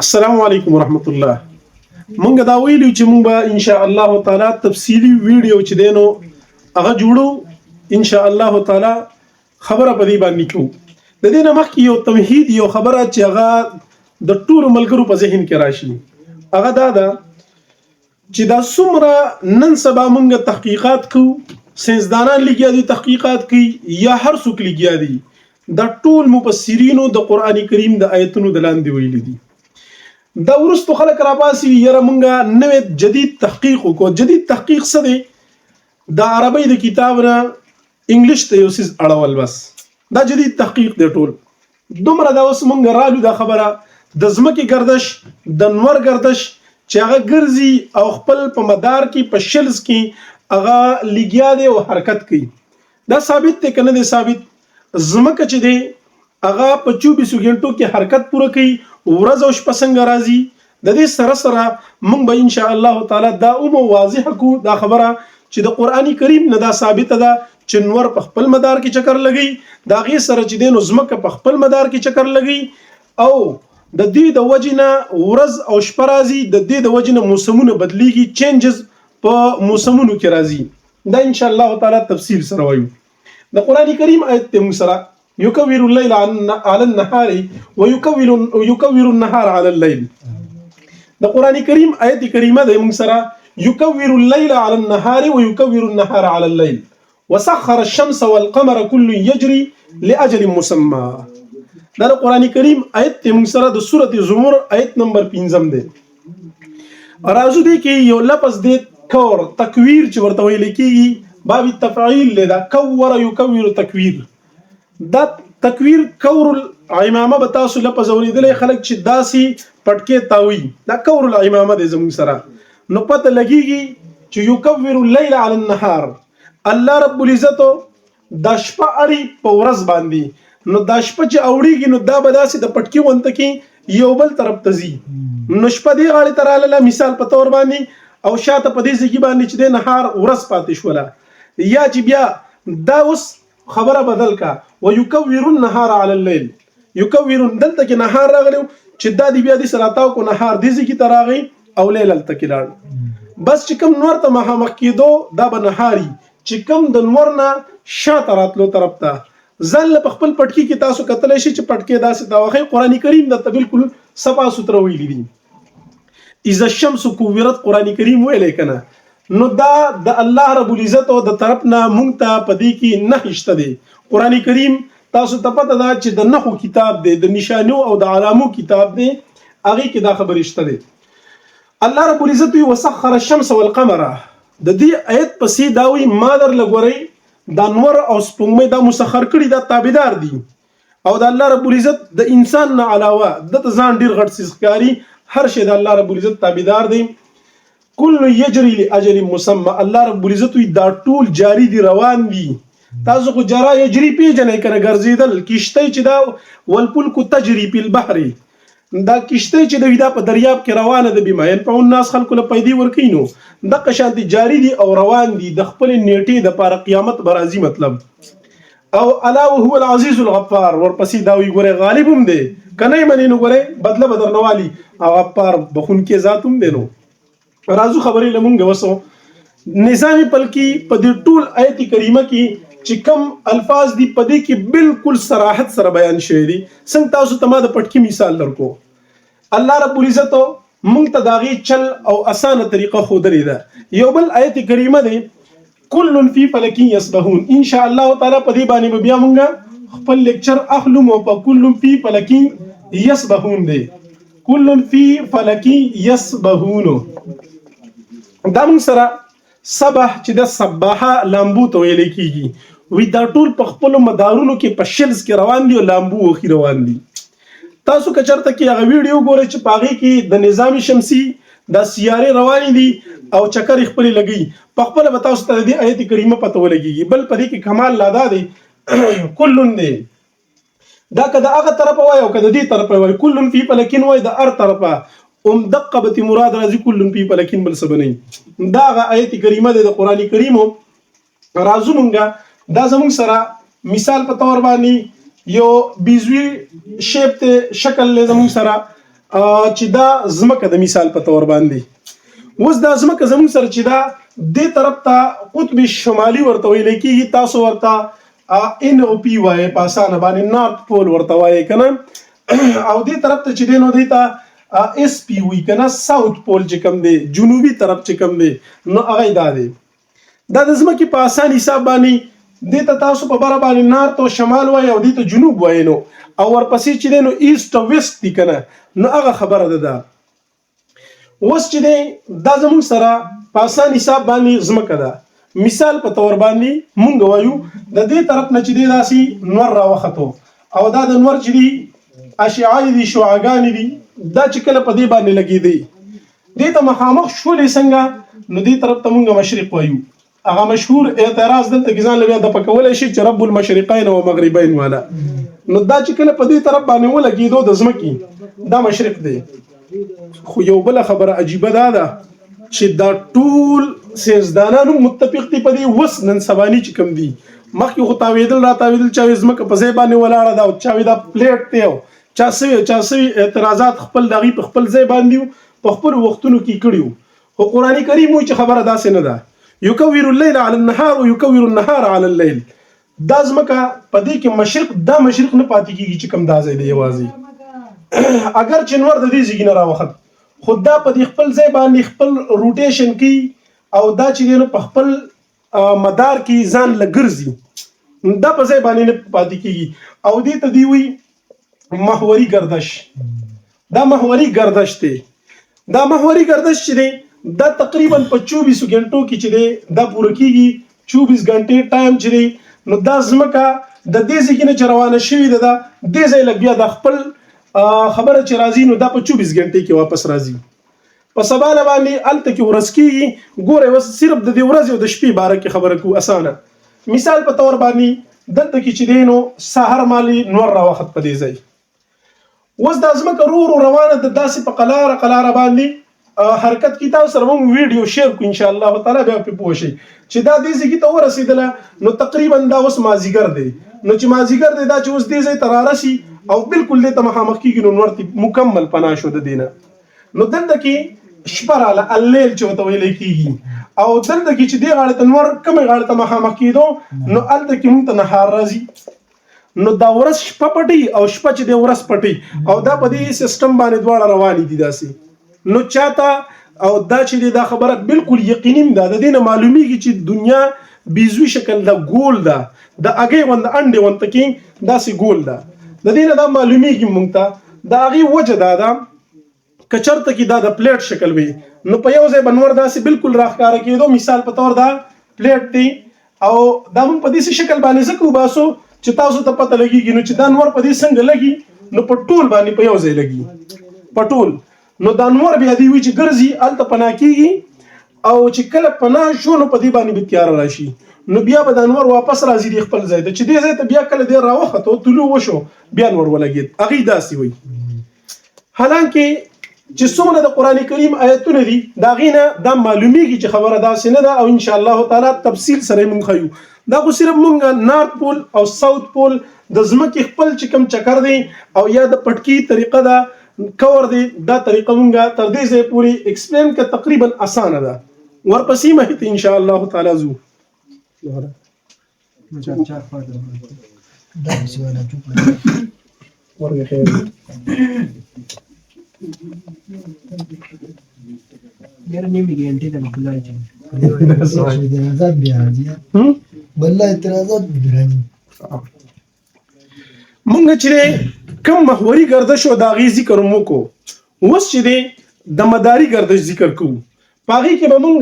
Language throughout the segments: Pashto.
السلام علیکم ورحمت الله. مونږ دا ویلو چې مونږ به ان شاء الله تعالی تفصیلی ویډیو چې دینو هغه جوړو ان شاء الله تعالی خبره په دې باندې کوو. د دې نه مخکې یو تمهید یو خبره چې هغه د ټولو ملګرو په ذهن کې راشي هغه دا ده چې دا څومره نن سبا مونږ تحقیقات کوو، ساينسدانان لګیا دي تحقیقات کوي یا هر څوک لګیا دي، دا ټول مفسرینو د قران کریم د آیتونو د لاندې ویلي دي. دا ورستو خلک را باسي یره مونږه نوې جدید تحقیق وکړو. جدید تحقیق څه دی؟ د عربی د کتاب نه انګلیش ته یو څیز اړول، بس دا جدید تحقیق دی. ټول دومره دا اوس مونږ رالو دا خبره د ځمکې گردش د نور گردش چې هغه ګرځي او خپل په مدار کې په شلز کې هغه لګیا دی او حرکت کوي. دا ثابت دی کنه دی ثابت؟ ځمکه چې دی هغه په 24 غنټو کې حرکت پوره کوي، ورځ او شپه څنګه راځي. د دې سره سره موږ به ان شاء الله تعالی دا واضح کو دا خبره چې د قرآنی کریم نه دا ثابت ده چې نور په خپل مدار کې چکر لګي، دا غي سره چې دینو ځمکه په خپل مدار کې چکر لګي او د دې د وجنه ورځ او شپه راځي، د دې د وجنه موسمونه بدليږي، چینجز په موسمونو کې راځي. دا ان شاء الله تعالی تفصیل سره وایو. د قرآنی کریم آیت ته موږ سره يكور الليل على النهار ويكور النهار على الليل. د قرآن کریم آیت کریمه د موږ سره يكور الليل على النهار ويكور النهار على الليل وسخر الشمس والقمر كل يجري لاجل مسمى. دا د قرآن کریم آیت ته موږ سره د سوره زمر آیت نمبر 15 دی. راځو دی کې یو لفظ دی کور تکویر چې ورته ویل کیږي باب التفعیل لدا کور يكور تکویر. دا تکویر کور العمامه به تاسو لپاره اوریدلې خلک چې داسي پټکې تاوي، دا کور العمامه د زموږ سره نو پته لګيږي چې يكور الليل على النهار. الله رب العزت د شپه اړي په ورځ باندې، نو د شپه چې اوړيږي نو دا به داسي د پټکې وانت کې یو بل طرف تزي، نو شپه دی غاړي تراله مثال په تور باندې او شاته په دې ځکه باندې چې د نهار ورځ پاتې شوله، یا چې بیا دا اوس خبره بدل کا ويكور النهار على الليل. يكور دلته کې نهار راغلو چې دا دی بیا د سراتاو کو نهار دي ځکه تراغي او لیل تل کې لاړ، بس چې کوم نور ته مخامخ کېدو دا به نهاري، چې کوم د نور نه شاته راتلو طرف ته ځل په خپل پټکی کې تاسو کتلی شي چې پټکی داسې دا واخی قرآن کریم د بالکل صفا ستر ویلي دي. اذا الشمس كورت قرآن کریم ویلې کنه، نو دا د الله رب العزت او د طرف نه مونږ ته پدې کې نه شته دي. قرآن کریم تاسو ته پته ده چې د نحو کتاب دی، د نشانو او د علامو کتاب دی، هغه کې دا خبره شته دي. الله رب العزت وسخر الشمس والقمر. د دې آیت پسې دا وی ما در لګوري د انور او سپوږمۍ دا مسخر کړي، دا تابعدار دي او د الله رب العزت د انسان نه علاوه د ځان ډیر غټ سیس کاری هر شی د الله رب العزت تابعدار دي. کل یجری لاجل مسمى. الله رب العزت دا ټول جاری دي، روان دي. تاسو خو جرا یجری پیژنې کنه ګرځیدل کشته چې دا والفلک تجری په البحر، دا کشته چې دا په دریاب کې روانه ده بیماین په الناس خلکو له پیدا ورکینو د قشانت جاری دي او روان دي د خپل نیټه د پاره قیامت برازي مطلب. او الا هو العزيز الغفار. ورپسې دا وی ګوره غالب هم دی کنه منی نو ګوره بدله بدرنوالی او غفار بخون کې ذات هم دی. نو رازو خبرې لمونږ وسو نظام پلکی په دې ټول آیت کریمه کې چې کوم الفاظ دي په دې کې بالکل صراحت سره بیان شوی دي. څنګه تاسو ته ما د پټکی مثال درکو، الله رب العزت مونږ ته داغي چل او اسانه طریقه خو درې ده. یو بل آیت کریمه دی کل فی فلک یسبحون. ان شاء الله تعالی په دې باندې بیا مونږ خپل لیکچر اخلو مو په کل فی فلک یسبحون دی. کل فی فلک یسبحون دا موږ سره سبح چې د سباحه لامبو ته ویل کیږي، وی دا ټول په خپل مدارونو کې په شلز کې روان دي او لامبو وخی روان دي. تاسو که چرته کې هغه ویډیو ګورئ چې پاغي کې د نظام شمسی د سیارې روانې دي او چکر خپل لګي، په خپل به تاسو ته د آیت کریمه پته ولګي. بل پدې کې کمال لادا دی کلن دی، دا کده هغه طرف وای او کده دې طرف وای، کلن فی فلکین وای د ار طرفه دقبت مراد راځي کلن فی فلکین بل سبنی. دا آیت کریمه د قرآن کریم رازو مونږه دا زموږ سره مثال په تور باندې یو بیزوی شیپ ته شکل له زموږ سره چې دا ځمکه د مثال په تور باندې اوس دا ځمکه زموږ سره چې دا دې طرف ته قطب شمالي ورته ویل کېږي، تاسو ورته NOP وایي په اسانه باندې، نارت پول ورته وایي که نه. او دې طرف ته چې دی نو دې ته SP وي که نه، ساوت پول چې کوم دی، جنوبي طرف چې کوم دی نو هغه دا دی. دا د ځمکې په اسان حساب باندې دې ته تاسو په بره باندې نارت او شمال وایي او دې ته جنوب وایي نو، او ورپسې چې دی نو ایست او ویست دي که نه، نو هغه خبره ده. دا اوس چې دی دا زموږ سره په اسان حساب باندې ځمکه ده. مثال په تور باندې مونږ وایو د دې طرف نه چې دی داسې نور راوخته، او دا د نور چې دی اشعاع دي، شعاګانې دي، دا چې کله په دې باندې لګېدی دې ته مخامخ شولې څنګه، نو دې طرف ته مونږ مشرق وایو. هغه مشهور اعتراض دلته کې ځان لږ د پکولی شي چې رب المشرقین و مغربین والا، نو دا چې کله په دې طرف باندې ولګېدو د ځمکې دا مشرق دی. خو یو بله خبره عجیبه دا ده چې دا ټول سیاستدانانو متفق دي په دې وس نن سباني چې کوم دي، مخکې خو تاویدل را تاویدل، چا وایي ځمکه په ځای باندې ولاړه ده، او چا وایي دا پلیټ دی، او چا سوي اعتراضات خپل د هغوی په خپل ځای باندې په خپلو وختونو کې کړي وو. خو قرآن کریم وایي چې خبره داسې نه ده، یکور الليل على النهار ويكور النهار على الليل. دا ځمکه په دې کې مشرق، دا مشرق نه پاتې کېږي چې کوم دا ځای دی یوازې اگر چې نور د دې ځای نه راوخت، خو دا په دې خپل ځای باندې خپل روټیشن کوي، او دا چې دی نو په خپل مدار کې ځان لګرځي، دا په ځای باندې نه پاتې کېږي. او دې ته دی وایي محوري گردش. دا محوري گردش دی. دا محوري گردش چې دی دا تقریبا په 24 غنټو کې چې دی دا پوره کېږي. 24 غنټې ټایم چې دی نو دا ځمکه د دې ځای کې نه چې روانه شوې ده، دې ځای لږ بیا د خپل خبره چې راځي نو دا په 24 غنټې کې واپس راځي. په سبا باندې هلته کې ورځ کېږي. ګوره اوس صرف د دې ورځې او د شپې باره کې خبره کوو اسانه. مثال په طور باندې دلته کې چې دی نو سهار مالي نور راوخت په دې ځای. اوس دا ځمکه ورو ورو روانه ده، داسې په قلاره قلاره باندې حرکت کی. تاسو سره موږ ویډیو شیر کو ان شاء الله تعالی، بیا په پوه شئ چې دا دې ځای ته ورسېدله نو تقریبا دا اوس مازیګر دی. نو چې مازیګر دی دا چې اوس دې ځای ته رارسي او بالکل دې ته مخامخ کېږي نو نور مکمل پناه شو د دې نه. نو دلته کې شپه راله، الليل چې ورته ویلی کېږي، او دلته کې چې دې غاړې ته نور کومې غاړې ته مخامخ کېدو نو هلته کې مونږ ته نهار راځي. نو دا ورځ شپه پټي او شپه چې دی ورځ پټي، او دا په دې سیستم باندې دواړه روانې دي داسې. نو چاته او دا چې دا خبره بالکل یقیني ده، د دې نه معلومیږي چې دنیا بیزوي شکل ده، ګول ده، د هغې غوندې انډې غوندې کې داسې ګول ده. د دې نه دا معلومیږي مونږ ته د هغې وجه دا ده که چېرته کې دا د پلیټ شکل وي نو په یو ځای به نور داسې بالکل راښکاره کېدو. مثال په طور دا پلیټ دی، او دا مونږ په داسې شکل باندې ځکه وباسو چې تاسو ته پته لګېږي نو چې دا نور په دې څنګه لګي، نو په ټول باندې په یو ځای لګي، په ټول. نو دا نور بیا دی وي چې ګرځي هلته پناه کېږي، او چې کله پناه شو نو په دې باندې به تیاره راشي، نو بیا به دا نور واپس راځي دی خپل ځای ته، چې دې ځای ته بیا کله دی راوخته طلوع وشو بیا نور ولګېد. هغې داسې وایي. حالانکه چې څومره د قرآن کریم آیتونه دي د هغې نه دا معلومیږي چې خبره داسې نه ده، او ان شاء الله تعالی تفصیل سره یې مونږ ښیو. دا خو صرف مونږ نارت پول او ساوت پول د ځمکې خپل چې کوم چکر دی او یا د پټکي طریقه ده، کور دی، دا طریقه مونږ تر دې ځای پورې ایکسپلین که تقریبا اسانه ده. ورپسې مخې ته ان شاء الله تعالی ځو. مونږ چې کوم محوري گردش او د هغې ذکر مو کو، اوس چې دی د مداري گردش ذکر کوو. په هغې کې به مونږ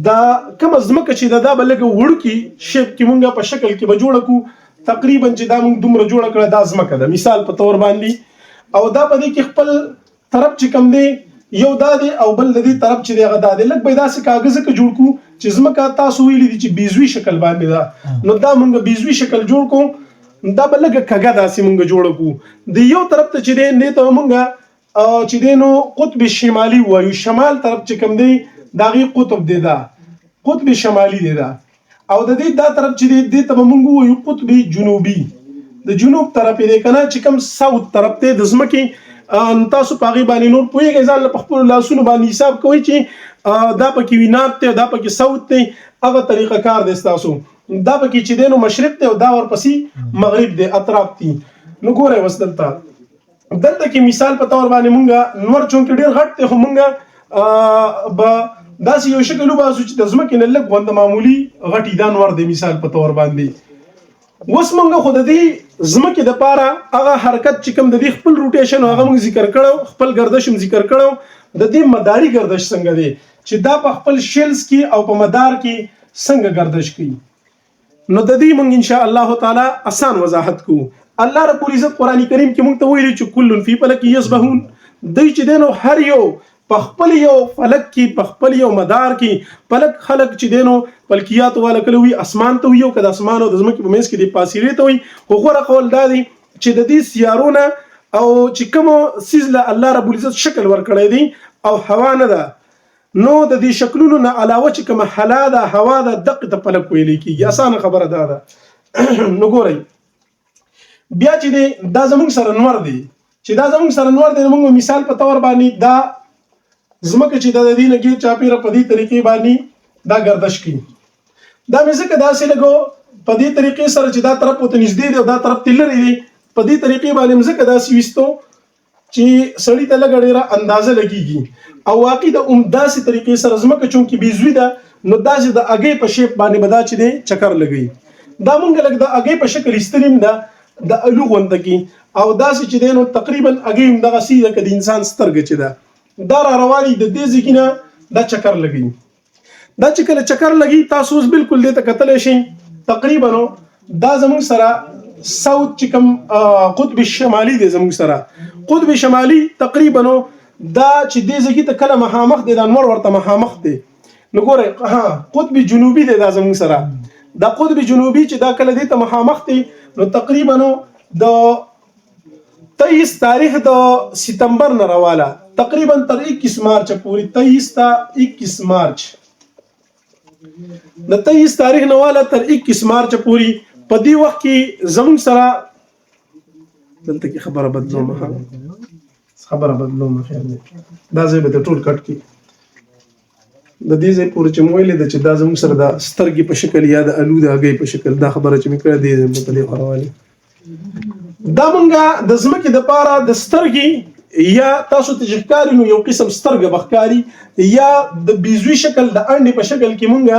دا کومه ځمکه چې دا به لږه وړوکي شیپ کې مونږ په شکل کې به جوړه کړو. تقریبا چې دا مونږ دومره جوړه کړه دا ځمکه ده مثال په طور باندې، او دا په دې کې خپل طرف چې کوم دی یو دا دی او بل د دې طرف چې دی هغه دا دی. لږ به یې داسې کاغذ کې جوړ کړو چې ځمکه تاسو ویلي دي چې بیزوي شکل باندې ده، نو دا مونږ بیزوي شکل جوړ کړو. دا به لږه کږه داسې مونږ جوړه کړو. د یو طرف ته چې دی دې ته مونږ چې دی نو قطب شمالي وایو، شمال طرف چې کوم دی د هغې قطب دی، دا قطب شمالي دی دا. او د دې دا طرف چې دی دې ته به مونږ ووایو قطب جنوبي. د جنوب طرف دی که نه چې کوم ساوت طرف دی د ځمکې تاسو په هغې باندې نور پوهېږئ، ځان له په خپلو لاسونو باندې حساب کوئ چې دا پکې وینات دی، دا پکې صوت دی، هغه طریقه کار دی ستاسو. دا پکې چې دی نو مشرق دی او دا ورپسې مغرب دی، اطراف دي. نو ګورئ اوس دلته کې مثال په تور باندې مونږه نور چونکې ډېر غټ دی، خو مونږه به داسې یو شکل وباسو چې د ځمکې نه لږ غونده معمولي غټي دا نور دی مثال په تور باندې. اوس مونږ خو د دې ځمکې دپاره هغه حرکت چې کوم د دې خپل روټیشن هغه مونږ ذکر کړو، خپل گردش هم ذکر کړو. د دې مداري گردش څنګه دی چې دا په خپل شیلز کې او په مدار کې څنګه گردش کوي. نو د دې مونږ ان شاء الله تعالی آسان وضاحت کوو. الله رب العزت قرآن کریم کې مونږ ته ویلي چې کل فی فلک یسبحون، دوی چې دی نو هر یو په خپل یو فلک کې، په خپل یو مدار کې. فلک خلق چې دی نو فلکیات والا کله وي اسمان ته وي، او که د اسمان او د ځمکې په منځ کې د فاصلې ته وي. خو غوره قول دا دی چې د دې سیارونه او چې کومو څیز له الله رب العزت شکل ورکړی دی او هوا نه ده، نو د دې شکلونو نه علاوه چې کومه حلا ده، هوا ده، دقه ته فلک ویلی کېږي. اسانه خبره دا ده. نو ګورئ بیا چې دی دا زموږ سره نور دی، چې دا زموږ سره نور دی، موږ مثال په تور باندې دا ځمکه چې د دې نه ګیر چاپیره په دې طریقې باندې دا گردش کوي. دا مې ځکه داسې لګو په دې طریقې سره چې دا طرف ورته نږدې دی او دا طرف ته لرې دی، په دې طریقې باندې مې ځکه داسې ویستو چې سړي ته لږه ډېره اندازه لګېږي. او واقعي د داسې طریقې سره ځمکه چونکې بیزوي ده، نو داسې د اګۍ په شیپ باندې به دا چې دی چکر لګوي. دا مونږ لږ د اګۍ په شکل ایستلي هم ده د الو غونده کې، او داسې چې دی نو تقریبا اګۍ هم دغسې لکه د انسان سترګه چې ده دا را رواني د دې ځای نه دا چکر لګوي. دا چې کله چکر لګي تاسو اوس بالکل دې ته کتلی شئ. تقریبا دا زموږ سره ساوث چې کوم قطب شمالي دی، زموږ سره قطب شمالي تقریبا دا چې دې ځای ته کله مخامخ دی، دا انور ورته مخامخ دی. نو ګورئ قطب جنوبي دی دا زموږ سره. دا قطب جنوبي چې دا کله دې ته مخامخ دی، نو تقریبا د 23 تاریخ د ستمبر نه راواله تقریبا تر 21 مارچ پورې، 23 تا 21 مارچ، د 23 تاریخ نه واله تر 21 مارچ پورې په دې وخت کې زموږ سره دلته کې خبره بدلوم خیر دی. دا ځای به د ټول کټ کې د دې ځای پورې چې مو ویلې ده چې دا زموږ سره د سترګې په شکل یا د الو د هګۍ په شکل دا خبره چې مې کړې دی په دې خروالي. دا مونږه د ځمکې دپاره د سترګې یا تاسو ته چې ښکاري نو یو قسم سترګه به ښکاري، یا د بیزوي شکل د انډې په شکل کې مونږه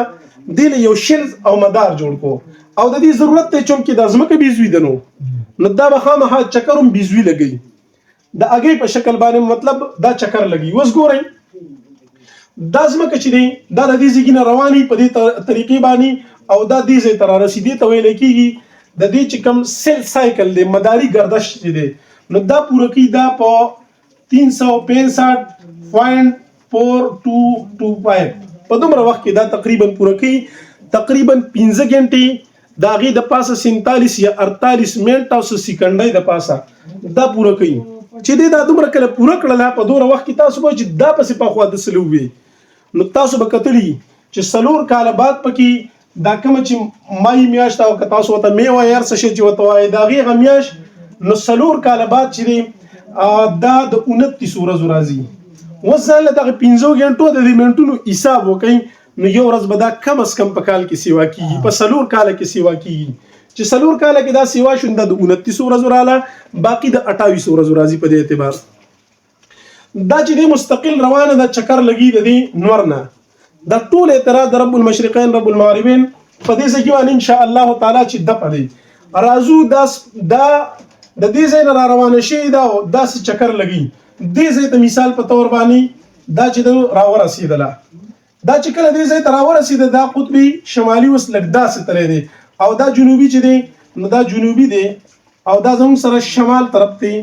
دې له یو شیلز او مدار جوړ کو. او د دې ضرورت دی چونکې د ځمکه بیزوي ده، نو دا به خامخا چکر هم بیزوي لګوي، د هګۍ په شکل باندې مطلب دا چکر لګوي. اوس ګورئ دا ځمکه چې دی دا د دې ځای نه رواني په دې طریقې باندې، او دا دې ځای ته رارسېدې ته ویلی کېږي د دې چې کوم سیل سایکل دی، مداري گردش چې دی، نو دا پوره کوي دا په 365.425 په دومره وخت کې دا تقریبا پوره کوي. تقریبا 15 غنټې د هغې د پاسه 47 یا 48 منټ او سیکنډۍ د پاسه دا پوره کوي. چې دی دا دومره کله پوره کړله په دومره وخت کې تاسو به چې دا پسې پخوا داسې وي، نو تاسو به کتلي چې 4 کاله بعد پکې دا کومه چې مای میاشت او که تاسو ورته مې وایي هر څه شی چې ورته وایي د هغې هغه میاشت، نو 4 کاله بعد چې دی دا د 29 ورځو راځي. اوس ځان له دغه 15 غنټو د دې منټونو حساب وکئ، نو یو ورځ به دا کم از کم په کال کې سیوا کېږي، په 4 کاله کې سیوا کېږي. چې 4 کاله کې دا سیوا شو دا د 29 ورځو رااله، باقي د 28 ورځو راځي. په دې اعتبار دا چې دی مستقل روانه دا چکر لګي د دې نور نه. دا ټول اعتراض د رب المشرقین رب المغربین په دې ځای کې باندې ان شاء الله تعالی چې دفع دی راځو دا د دې ځای نه را روانه شي دا داسې چکر لګي. دې ځای ته مثال په تور باندې دا چې د راورسېدله، دا چې کله دې ځای ته راورسېده دا قطبي شمالي اوس لږ داسې تللی دی، او دا جنوبي چې دی نو دا جنوبي دی، او دا زموږ سره شمال طرف دی.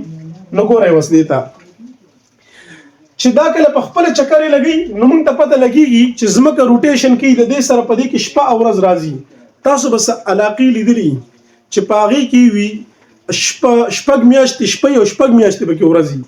نو ګورئ اوس دې ته چې دا کله په خپله چکر یې لګي، نو موږ ته پته لګېږي چې ځمکه روټیشن کوي د دې سره په دې کې شپه او ورځ راځي. تاسو به څه علاقې لیدلي چې په هغې کې وي شپږ میاشتې شپه او شپږ میاشتې پکې ورځي،